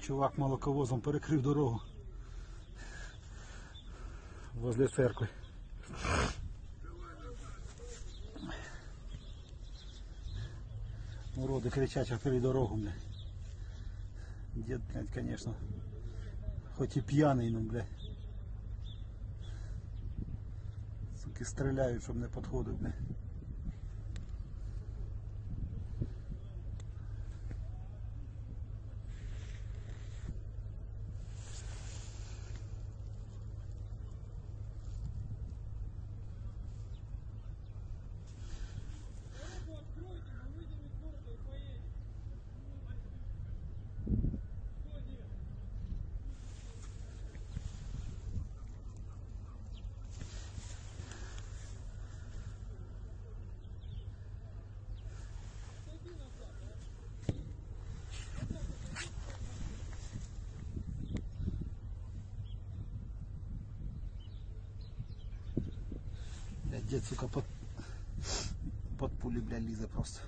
Чувак молоковозом перекрив дорогу возле церкви. Уроды кричать, открой дорогу, блядь. Дед, блядь, конечно, хоть и пьяный, но, блядь. Суки стріляють, щоб не підходив, блядь. Дед, сука, под пули, блядь, лізе просто.